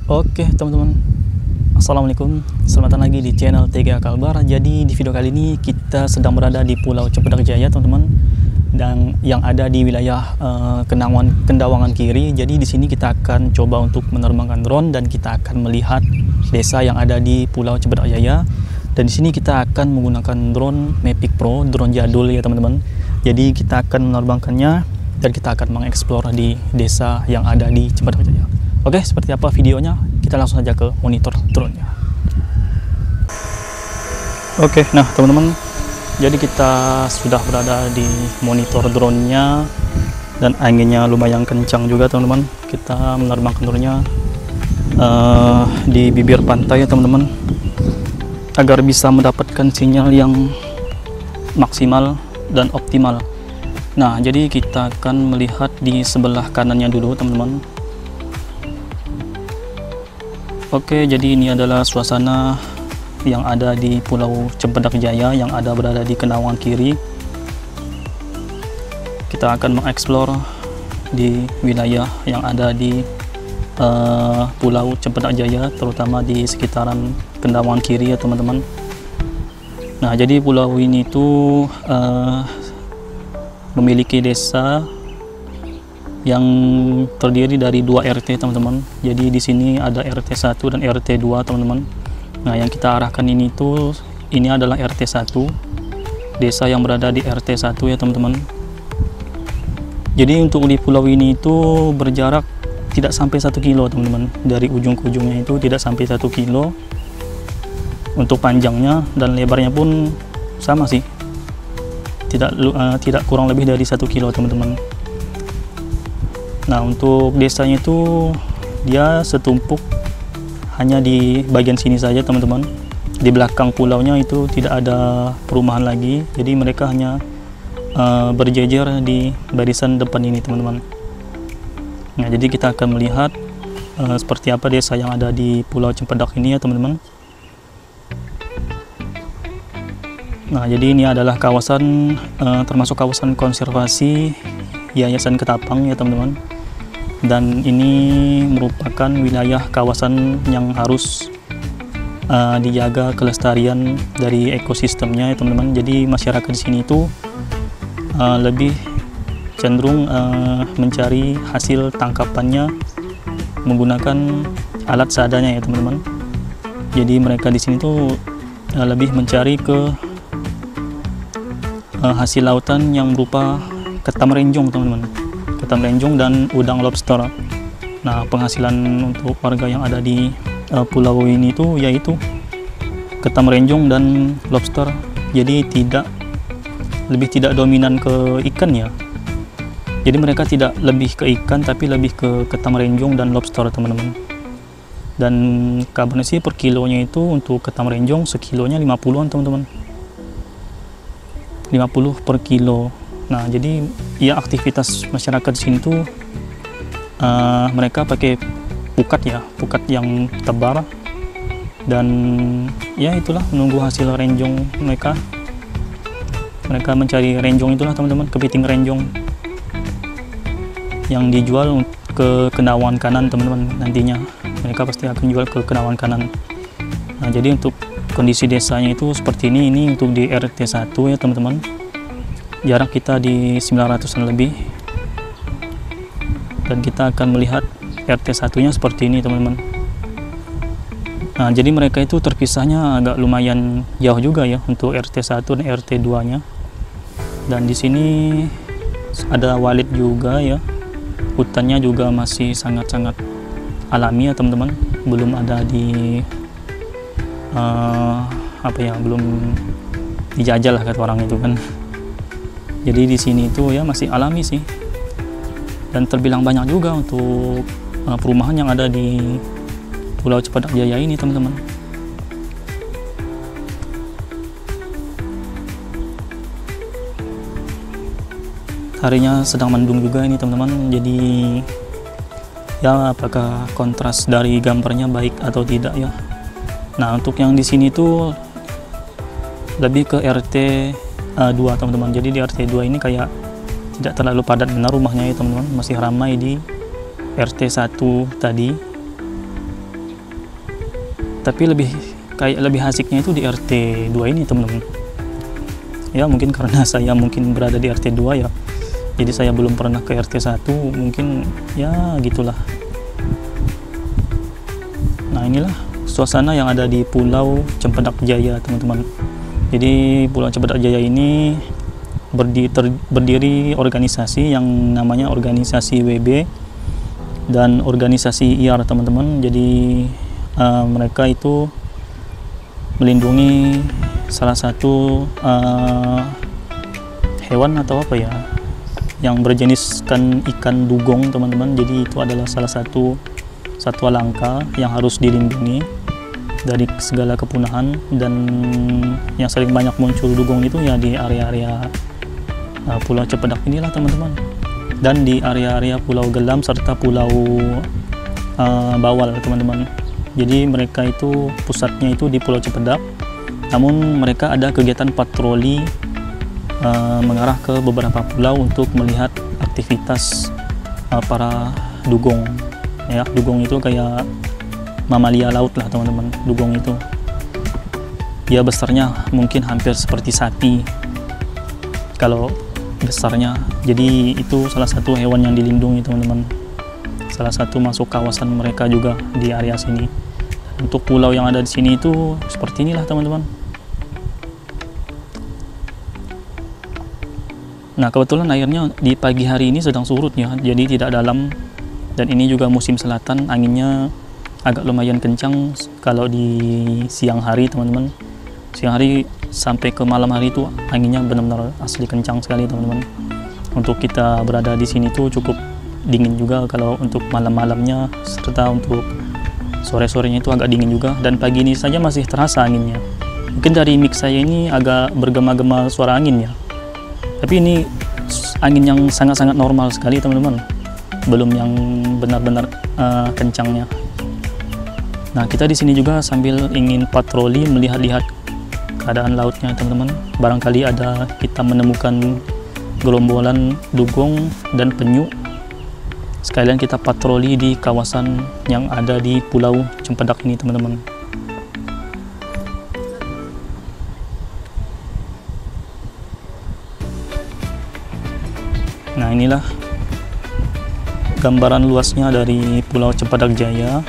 Oke teman-teman, Assalamualaikum, selamat datang lagi di channel TGA Kalbar. Jadi di video kali ini kita sedang berada di Pulau Cempedak Jaya teman-teman, dan yang ada di wilayah Kendawangan Kiri. Jadi di sini kita akan coba untuk menerbangkan drone dan kita akan melihat desa yang ada di Pulau Cempedak Jaya. Dan di sini kita akan menggunakan drone Mavic Pro, drone jadul ya teman-teman. Jadi kita akan menerbangkannya dan kita akan mengeksplor di desa yang ada di Cempedak Jaya. Oke, seperti apa videonya? Kita langsung saja ke monitor drone-nya. Oke, nah teman-teman, jadi kita sudah berada di monitor drone-nya dan anginnya lumayan kencang juga teman-teman. Kita menerbangkan drone-nya di bibir pantai ya teman-teman, agar bisa mendapatkan sinyal yang maksimal dan optimal. Nah, jadi kita akan melihat di sebelah kanannya dulu teman-teman. Oke, jadi ini adalah suasana yang ada di Pulau Cempedak Jaya yang ada berada di Kendawangan Kiri. Kita akan mengeksplor di wilayah yang ada di Pulau Cempedak Jaya, terutama di sekitaran Kendawangan Kiri ya teman-teman. Nah, jadi pulau ini tuh memiliki desa yang terdiri dari 2 RT teman-teman. Jadi di sini ada RT 1 dan RT 2 teman-teman. Nah, yang kita arahkan ini adalah RT 1, desa yang berada di RT 1 ya teman-teman. Jadi untuk di pulau ini itu berjarak tidak sampai 1 kilo teman-teman. Dari ujung ke ujungnya itu tidak sampai 1 kilo untuk panjangnya, dan lebarnya pun sama sih, tidak kurang lebih dari 1 kilo teman-teman. Nah, untuk desanya itu dia setumpuk hanya di bagian sini saja teman-teman. Di belakang pulaunya itu tidak ada perumahan lagi, jadi mereka hanya berjejer di barisan depan ini teman-teman. Nah, jadi kita akan melihat seperti apa desa yang ada di Pulau Cempedak ini ya teman-teman. Nah, jadi ini adalah kawasan termasuk kawasan konservasi Yayasan Ketapang ya teman-teman. Dan ini merupakan wilayah kawasan yang harus dijaga kelestarian dari ekosistemnya ya teman-teman. Jadi masyarakat di sini itu lebih cenderung mencari hasil tangkapannya menggunakan alat seadanya ya teman-teman. Jadi mereka di sini tuh lebih mencari ke hasil lautan yang berupa ketam renjong teman-teman, ketam renjong dan udang lobster. Nah, penghasilan untuk warga yang ada di pulau ini tuh yaitu ketam renjong dan lobster. Jadi lebih tidak dominan ke ikan ya. Jadi mereka tidak lebih ke ikan tapi lebih ke ketam renjong dan lobster teman-teman. Dan kabarnya sih per kilonya itu untuk ketam renjong sekilonya 50-an teman-teman, 50 per kilo. Nah, jadi ya aktivitas masyarakat di sini tuh mereka pakai pukat yang tebal, dan ya itulah menunggu hasil renjong mereka mencari renjong itulah teman-teman, kepiting renjong yang dijual ke Kendawangan Kanan teman-teman. Nantinya mereka pasti akan jual ke Kendawangan Kanan. Nah, jadi untuk kondisi desanya itu seperti ini untuk di RT 1 ya teman-teman. Jarak kita di 900-an lebih, dan kita akan melihat RT 1-nya seperti ini teman-teman. Nah, jadi mereka itu terpisahnya agak lumayan jauh juga ya untuk RT 1 dan RT 2-nya. Dan di sini ada walet juga ya. Hutannya juga masih sangat-sangat alami ya teman-teman. Belum ada belum dijajal lah kata orang itu kan. Jadi di sini itu ya masih alami sih, dan terbilang banyak juga untuk perumahan yang ada di Pulau Cempedak Jaya ini teman-teman. Harinya sedang mendung juga ini teman-teman, jadi ya apakah kontras dari gambarnya baik atau tidak ya. Nah, untuk yang di sini tuh lebih ke RT 2 teman-teman. Jadi di RT 2 ini kayak tidak terlalu padat benar rumahnya ya teman-teman, masih ramai di RT 1 tadi. Tapi lebih asiknya itu di RT 2 ini teman-teman. Ya mungkin karena saya mungkin berada di RT 2 ya, jadi saya belum pernah ke RT 1, mungkin ya gitulah. Nah inilah suasana yang ada di Pulau Cempedak Jaya teman-teman. Jadi Pulau Cempedak Jaya ini berdiri organisasi yang namanya organisasi WB dan organisasi IAR teman-teman. Jadi mereka itu melindungi salah satu hewan atau apa ya, yang berjeniskan ikan dugong teman-teman. Jadi itu adalah salah satu satwa langka yang harus dilindungi dari segala kepunahan, dan yang sering banyak muncul dugong itu ya di area-area Pulau Cempedak inilah teman-teman, dan di area-area Pulau Gelam serta Pulau Bawal teman-teman. Jadi mereka itu pusatnya itu di Pulau Cempedak, namun mereka ada kegiatan patroli mengarah ke beberapa pulau untuk melihat aktivitas para dugong. Ya, dugong itu kayak mamalia laut lah teman-teman. Dugong itu dia besarnya mungkin hampir seperti sapi kalau besarnya. Jadi itu salah satu hewan yang dilindungi teman-teman, salah satu masuk kawasan mereka juga di area sini. Untuk pulau yang ada di sini itu seperti inilah teman-teman. Nah kebetulan airnya di pagi hari ini sedang surut ya, jadi tidak dalam, dan ini juga musim selatan, anginnya agak lumayan kencang kalau di siang hari teman-teman. Siang hari sampai ke malam hari itu anginnya benar-benar asli kencang sekali teman-teman. Untuk kita berada di sini tuh cukup dingin juga kalau untuk malam-malamnya, serta untuk sore-sorenya itu agak dingin juga, dan pagi ini saja masih terasa anginnya. Mungkin dari mic saya ini agak bergema-gema suara angin ya, tapi ini angin yang sangat-sangat normal sekali teman-teman, belum yang benar-benar kencangnya. Nah kita di sini juga sambil ingin patroli melihat-lihat keadaan lautnya teman-teman. Barangkali ada kita menemukan gerombolan dugong dan penyu. Sekalian kita patroli di kawasan yang ada di Pulau Cempedak ini teman-teman. Nah inilah gambaran luasnya dari Pulau Cempedak Jaya,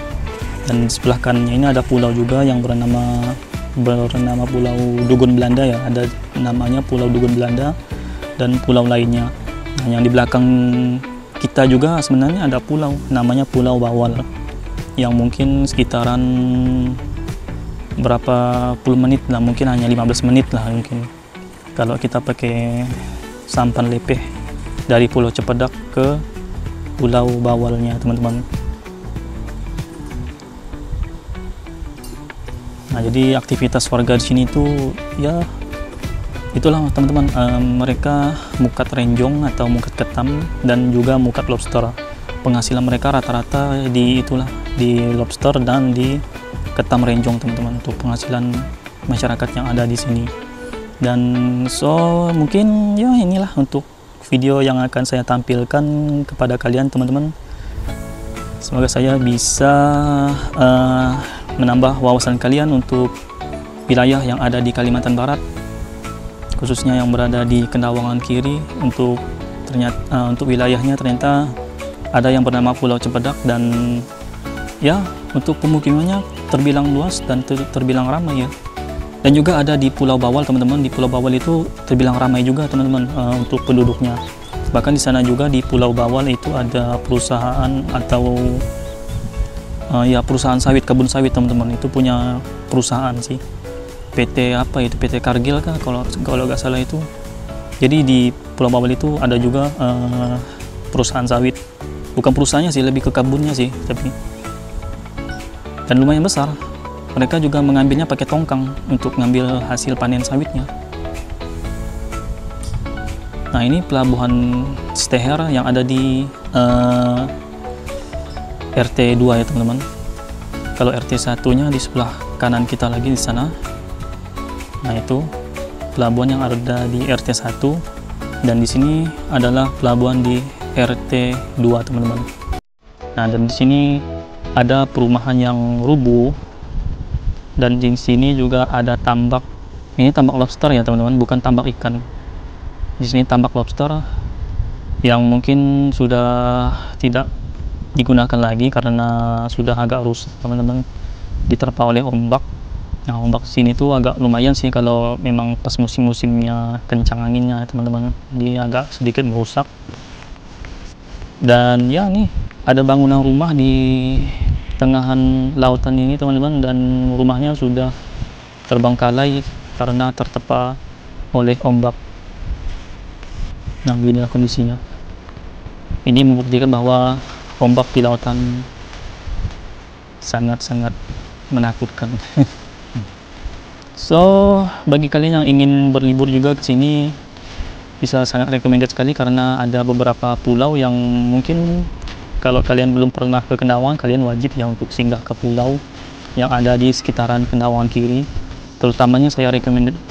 dan di sebelah kanannya ini ada pulau juga yang bernama Pulau Dugun Belanda ya, ada namanya Pulau Dugun Belanda dan pulau lainnya. Nah, yang di belakang kita juga sebenarnya ada pulau namanya Pulau Bawal, yang mungkin sekitaran berapa puluh menit lah, mungkin hanya 15 menit lah mungkin kalau kita pakai sampan lepeh dari Pulau Cempedak ke Pulau Bawalnya teman-teman. Nah jadi aktivitas warga di sini itu ya itulah teman-teman, mereka mukat renjong atau mukat ketam dan juga mukat lobster. Penghasilan mereka rata-rata di lobster dan di ketam renjong teman-teman, untuk penghasilan masyarakat yang ada di sini. Dan mungkin ya inilah untuk video yang akan saya tampilkan kepada kalian teman-teman. Semoga saya bisa menambah wawasan kalian untuk wilayah yang ada di Kalimantan Barat, khususnya yang berada di Kendawangan kiri. Untuk wilayahnya ternyata ada yang bernama Pulau Cempedak, dan ya untuk pemukimannya terbilang luas dan terbilang ramai ya. Dan juga ada di Pulau Bawal teman-teman. Di Pulau Bawal itu terbilang ramai juga teman-teman untuk penduduknya. Bahkan di sana juga di Pulau Bawal itu ada perusahaan atau perusahaan sawit, kebun sawit teman-teman. Itu punya perusahaan sih, PT apa itu, PT Kargil kan kalau nggak salah itu. Jadi di Pulau Bawal itu ada juga perusahaan sawit, bukan perusahaannya sih, lebih ke kebunnya sih, tapi dan lumayan besar. Mereka juga mengambilnya pakai tongkang untuk ngambil hasil panen sawitnya. Nah ini pelabuhan Steher yang ada di RT 2 ya teman-teman. Kalau RT 1-nya di sebelah kanan kita lagi di sana. Nah itu pelabuhan yang ada di RT 1, dan di sini adalah pelabuhan di RT 2 teman-teman. Nah dan di sini ada perumahan yang rubuh Dan di sini juga ada tambak. Ini tambak lobster ya teman-teman, bukan tambak ikan. Di sini tambak lobster yang mungkin sudah tidak digunakan lagi karena sudah agak rusak teman-teman, diterpa oleh ombak. Nah, ombak sini tuh agak lumayan sih kalau memang pas musim-musimnya kencang anginnya teman-teman, dia agak sedikit merusak. Dan ya nih ada bangunan rumah di tengahan lautan ini teman-teman, dan rumahnya sudah terbengkalai karena tertepa oleh ombak. Nah, beginilah kondisinya. Ini membuktikan bahwa ombak di lautan sangat-sangat menakutkan. So, bagi kalian yang ingin berlibur juga ke sini, bisa sangat recommended sekali karena ada beberapa pulau yang mungkin kalau kalian belum pernah ke Kenawan, kalian wajib ya untuk singgah ke pulau yang ada di sekitaran Kenawan kiri. Terutamanya saya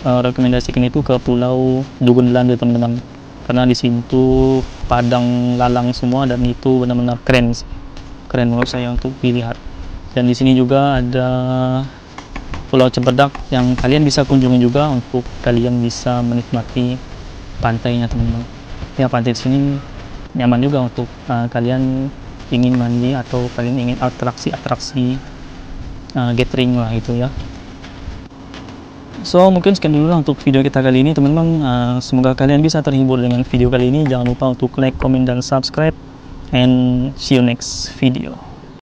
rekomendasikan itu ke Pulau Dugunlande teman-teman, karena di situ padang lalang semua dan itu benar-benar keren menurut saya untuk dilihat. Dan di sini juga ada Pulau Cempedak yang kalian bisa kunjungi juga untuk kalian bisa menikmati pantainya teman-teman. Ya, pantai di sini nyaman juga untuk kalian ingin mandi atau kalian ingin atraksi gathering lah itu ya. So, mungkin sekian dulu lah untuk video kita kali ini teman-teman. Semoga kalian bisa terhibur dengan video kali ini. Jangan lupa untuk like, comment, dan subscribe, and see you next video.